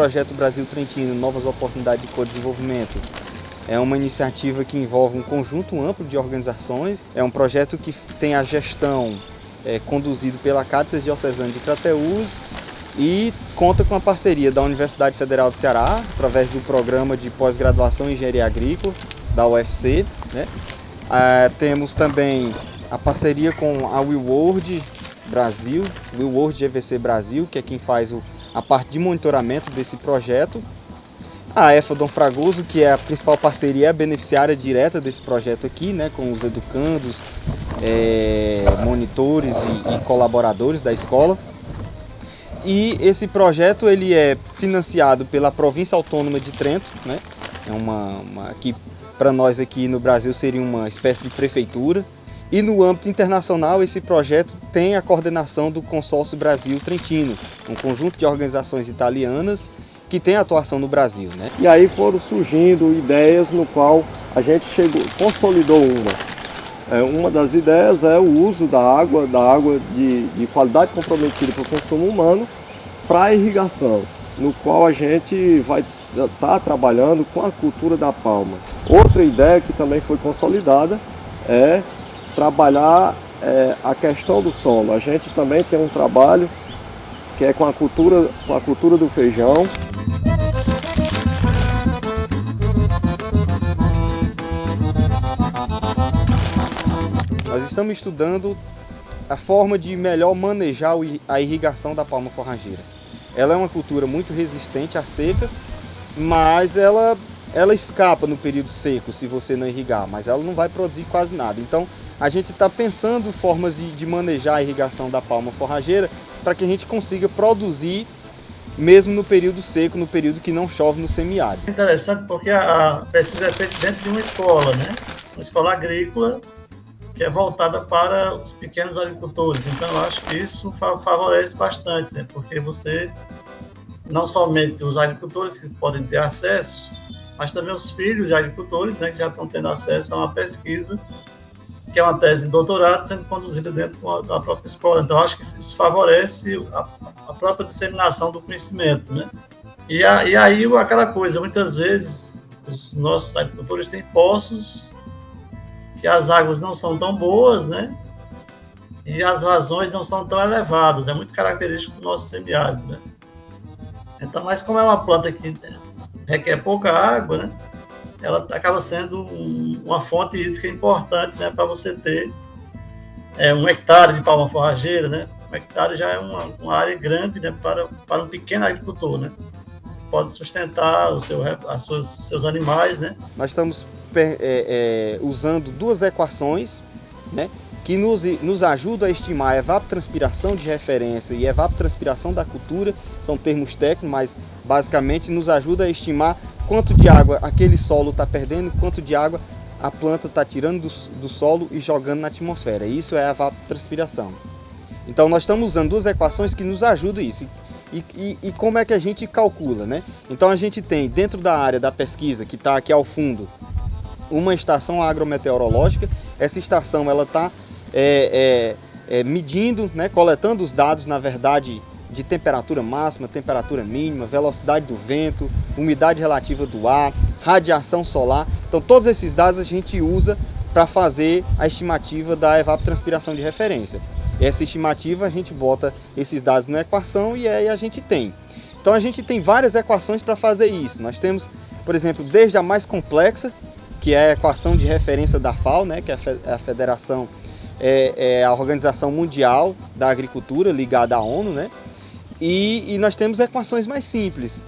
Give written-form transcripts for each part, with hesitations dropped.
projeto Brasil Trentino, Novas Oportunidades de Co-Desenvolvimento, é uma iniciativa que envolve um conjunto amplo de organizações. É um projeto que tem a gestão conduzido pela Caritas Diocesana de Crateús e conta com a parceria da Universidade Federal do Ceará, através do programa de pós-graduação em Engenharia Agrícola, da UFC, né? Temos também a parceria com a WeWorld Brasil, WeWorld GVC Brasil, que é quem faz a parte de monitoramento desse projeto. A EFA Dom Fragoso, que é a principal parceria, é a beneficiária direta desse projeto aqui, né, com os educandos, monitores e colaboradores da escola. E esse projeto ele é financiado pela Província Autônoma de Trento, né? Que para nós aqui no Brasil seria uma espécie de prefeitura. E no âmbito internacional, esse projeto tem a coordenação do Consórcio Brasil Trentino, um conjunto de organizações italianas que tem atuação no Brasil, né? E aí foram surgindo ideias no qual a gente consolidou uma. Uma das ideias é o uso da água de qualidade comprometida para o consumo humano para a irrigação, no qual a gente vai estar trabalhando com a cultura da palma. Outra ideia que também foi consolidada é trabalhar a questão do solo. A gente também tem um trabalho que é com a cultura do feijão. Nós estamos estudando a forma de melhor manejar a irrigação da palma forrageira. Ela é uma cultura muito resistente à seca, mas ela escapa no período seco se você não irrigar, mas ela não vai produzir quase nada. Então a gente está pensando formas de manejar a irrigação da palma forrageira para que a gente consiga produzir mesmo no período seco, no período que não chove no semiárido. Interessante porque a pesquisa é feita dentro de uma escola, né? Uma escola agrícola que é voltada para os pequenos agricultores. Então, eu acho que isso favorece bastante, né? Porque você, não somente os agricultores que podem ter acesso, mas também os filhos de agricultores, né, que já estão tendo acesso a uma pesquisa, que é uma tese de doutorado sendo conduzida dentro da própria escola. Então, eu acho que isso favorece a própria disseminação do conhecimento, né? E aí, aquela coisa, muitas vezes, os nossos agricultores têm poços que as águas não são tão boas, né? E as vazões não são tão elevadas. É muito característico do nosso semiárido, né? Então, mas como é uma planta que requer pouca água, né? Ela acaba sendo uma fonte hídrica importante, né? Para você ter 1 hectare de palma forrageira, né? 1 hectare já é uma área grande, né? Para um pequeno agricultor, né? Pode sustentar os seus animais, né? Nós estamos usando duas equações, né, que nos ajudam a estimar a evapotranspiração de referência e evapotranspiração da cultura. São termos técnicos, mas basicamente nos ajuda a estimar quanto de água aquele solo está perdendo, quanto de água a planta está tirando do solo e jogando na atmosfera. Isso é a evapotranspiração. Então nós estamos usando duas equações que nos ajudam isso. E como é que a gente calcula, né? Então a gente tem dentro da área da pesquisa, que está aqui ao fundo, uma estação agrometeorológica. Essa estação ela está medindo, né, coletando os dados, na verdade, de temperatura máxima, temperatura mínima, velocidade do vento, umidade relativa do ar, radiação solar. Então todos esses dados a gente usa para fazer a estimativa da evapotranspiração de referência. Essa estimativa a gente bota esses dados na equação e aí a gente tem. Então a gente tem várias equações para fazer isso. Nós temos, por exemplo, desde a mais complexa, que é a equação de referência da FAO, né, que é a Federação, a Organização Mundial da Agricultura, ligada à ONU, né? E nós temos equações mais simples,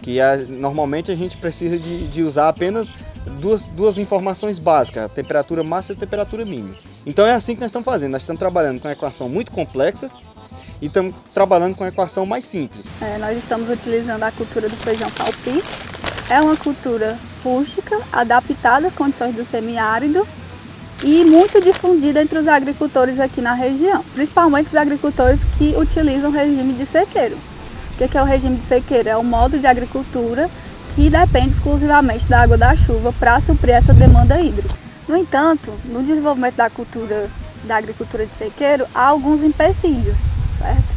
que normalmente a gente precisa de usar apenas duas informações básicas, a temperatura máxima e a temperatura mínima. Então é assim que nós estamos fazendo. Nós estamos trabalhando com uma equação muito complexa e estamos trabalhando com uma equação mais simples. Nós estamos utilizando a cultura do feijão palpi. É uma cultura rústica, adaptada às condições do semiárido e muito difundida entre os agricultores aqui na região, principalmente os agricultores que utilizam o regime de sequeiro. O que é o regime de sequeiro? É um modo de agricultura que depende exclusivamente da água da chuva para suprir essa demanda hídrica. No entanto, no desenvolvimento da agricultura de sequeiro, há alguns empecilhos, certo?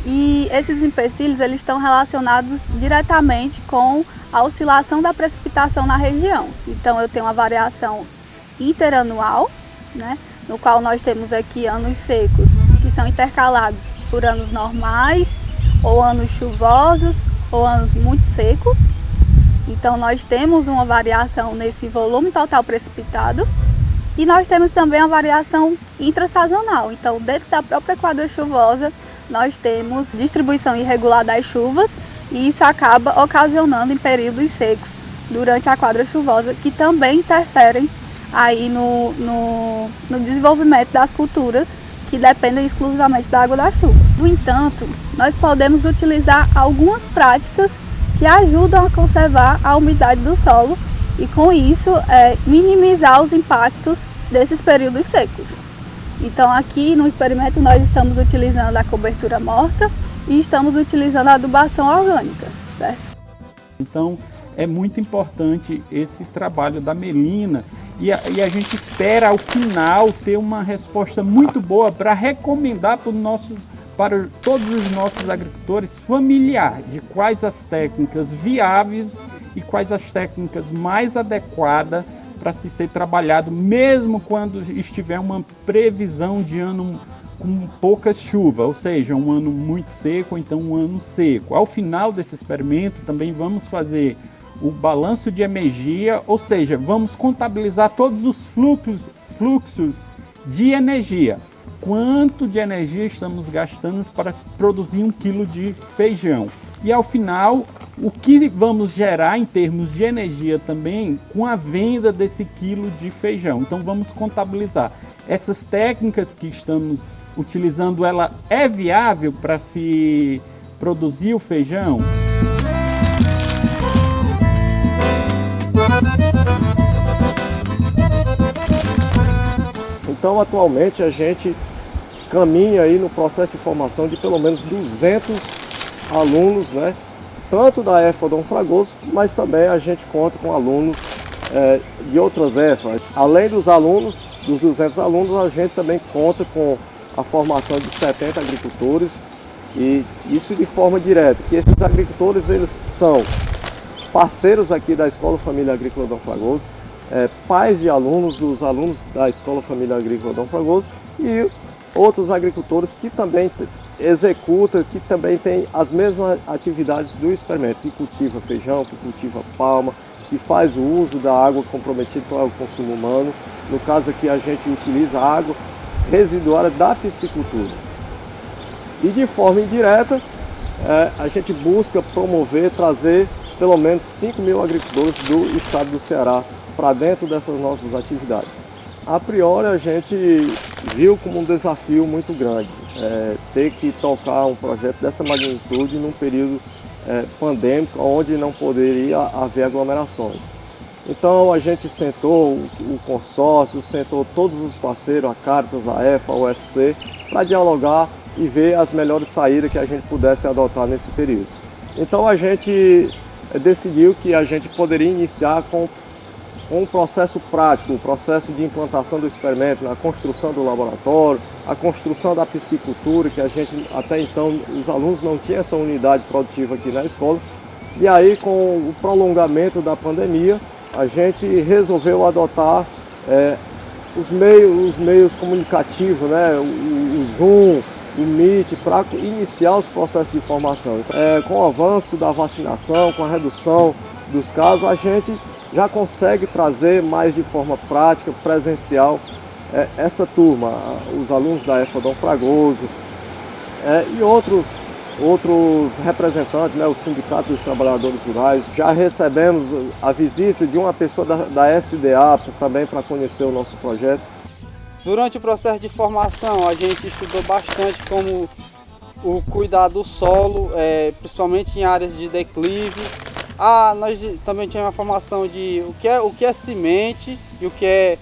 E esses empecilhos eles estão relacionados diretamente com a oscilação da precipitação na região. Então eu tenho uma variação interanual, né, no qual nós temos aqui anos secos que são intercalados por anos normais, ou anos chuvosos, ou anos muito secos. Então nós temos uma variação nesse volume total precipitado e nós temos também a variação intrasazonal. Então dentro da própria quadra chuvosa nós temos distribuição irregular das chuvas e isso acaba ocasionando em períodos secos durante a quadra chuvosa que também interferem aí no desenvolvimento das culturas que dependem exclusivamente da água da chuva. No entanto, nós podemos utilizar algumas práticas que ajudam a conservar a umidade do solo e com isso minimizar os impactos desses períodos secos. Então aqui no experimento nós estamos utilizando a cobertura morta e estamos utilizando a adubação orgânica, certo? Então é muito importante esse trabalho da Melina e a gente espera ao final ter uma resposta muito boa para recomendar para todos os nossos agricultores familiar de quais as técnicas viáveis e quais as técnicas mais adequadas para se ser trabalhado, mesmo quando estiver uma previsão de ano com poucas chuvas, ou seja, um ano muito seco, ou então um ano seco. Ao final desse experimento também vamos fazer o balanço de energia, ou seja, vamos contabilizar todos os fluxos de energia. Quanto de energia estamos gastando para produzir 1 quilo de feijão. E ao final, o que vamos gerar em termos de energia também com a venda desse quilo de feijão. Então vamos contabilizar. Essas técnicas que estamos utilizando, ela é viável para se produzir o feijão? Então, atualmente, a gente caminha aí no processo de formação de pelo menos 200 alunos, né? Tanto da EFA Dom Fragoso, mas também a gente conta com alunos de outras EFAs. Além dos alunos, dos 200 alunos, a gente também conta com a formação de 70 agricultores, e isso de forma direta, que esses agricultores eles são parceiros aqui da Escola Família Agrícola Dom Fragoso, pais de alunos dos alunos da Escola Família Agrícola Dom Fragoso e outros agricultores que também executam, que também têm as mesmas atividades do experimento, que cultiva feijão, que cultiva palma, que faz o uso da água comprometida com o consumo humano. No caso aqui a gente utiliza a água residuária da piscicultura. E de forma indireta, a gente busca promover, trazer pelo menos 5.000 agricultores do estado do Ceará para dentro dessas nossas atividades. A priori a gente viu como um desafio muito grande, ter que tocar um projeto dessa magnitude num período pandêmico, onde não poderia haver aglomerações. Então a gente sentou o consórcio, sentou todos os parceiros, a Caritas, a EFA, a UFC, para dialogar e ver as melhores saídas que a gente pudesse adotar nesse período. Então a gente decidiu que a gente poderia iniciar com um processo prático, o processo de implantação do experimento, a construção do laboratório, a construção da piscicultura, que a gente até então, os alunos não tinham essa unidade produtiva aqui na escola. E aí, com o prolongamento da pandemia, a gente resolveu adotar os meios comunicativos, né? O Zoom, o Meet, para iniciar os processos de formação. Com o avanço da vacinação, com a redução dos casos, a gente já consegue trazer mais de forma prática, presencial, essa turma, os alunos da EFA Dom Fragoso e outros representantes, né, o Sindicato dos Trabalhadores Rurais. Já recebemos a visita de uma pessoa da SDA também para conhecer o nosso projeto. Durante o processo de formação, a gente estudou bastante como o cuidar do solo, principalmente em áreas de declive. Nós também tivemos uma formação de o que é semente e o que é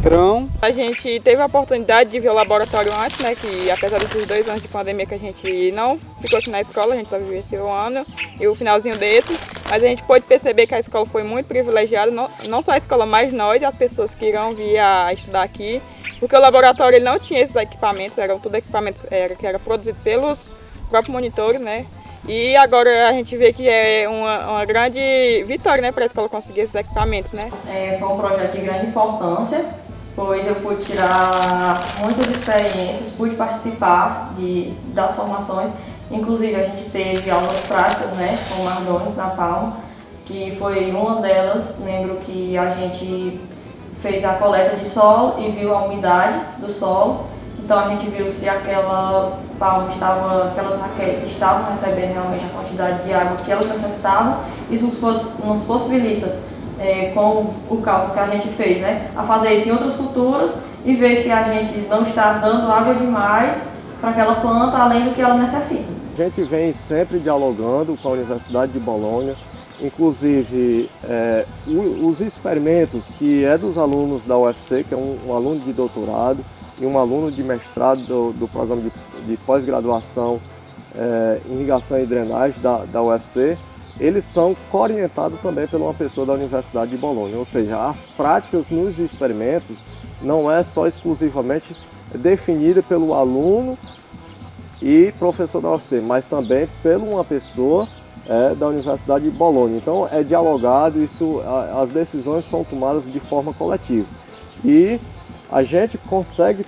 grão. A gente teve a oportunidade de ver o laboratório antes, né, que apesar desses 2 anos de pandemia que a gente não ficou aqui na escola, a gente só viveu esse ano e o finalzinho desse, mas a gente pôde perceber que a escola foi muito privilegiada, não só a escola, mas nós, as pessoas que irão vir a estudar aqui, porque o laboratório ele não tinha esses equipamentos, eram tudo equipamentos que eram produzidos pelos próprios monitores, né? E agora a gente vê que é uma grande vitória, né, para a escola conseguir esses equipamentos, né? Foi um projeto de grande importância, pois eu pude tirar muitas experiências, pude participar das formações. Inclusive a gente teve aulas práticas, né, com o Mardones na Palma, que foi uma delas. Lembro que a gente fez a coleta de solo e viu a umidade do solo. Então a gente viu se aquela palma aquelas raquetes estavam recebendo realmente a quantidade de água que elas necessitavam. Isso nos possibilita, com o cálculo que a gente fez, né, a fazer isso em outras culturas e ver se a gente não está dando água demais para aquela planta além do que ela necessita. A gente vem sempre dialogando com a Universidade de Bolonha, inclusive os experimentos que é dos alunos da UFC, que é um aluno de doutorado e um aluno de mestrado do programa de pós-graduação em irrigação e drenagem da UFC, eles são co-orientados também por uma pessoa da Universidade de Bolonha, ou seja, as práticas nos experimentos não é só exclusivamente definida pelo aluno e professor da UFC, mas também por uma pessoa da Universidade de Bolonha. Então é dialogado, as decisões são tomadas de forma coletiva. E a gente conseguiu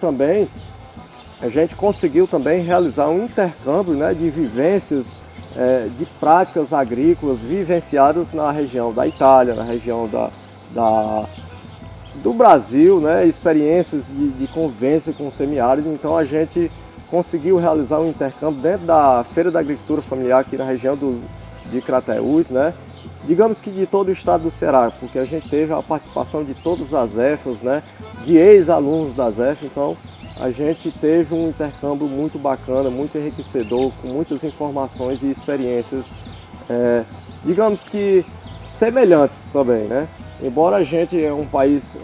também realizar um intercâmbio, né, de vivências, de práticas agrícolas vivenciadas na região da Itália, na região do Brasil, né, experiências de convivência com o semiárido. Então a gente conseguiu realizar um intercâmbio dentro da Feira da Agricultura Familiar aqui na região de Crateús, né? Digamos que de todo o estado do Ceará, porque a gente teve a participação de todas as EFAs, né? De ex-alunos das EFAs. Então a gente teve um intercâmbio muito bacana, muito enriquecedor, com muitas informações e experiências, digamos que semelhantes também, né? Embora a gente é um país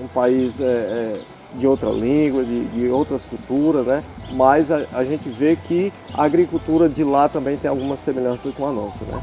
de outra língua, de outras culturas, né? Mas a gente vê que a agricultura de lá também tem algumas semelhanças com a nossa, né?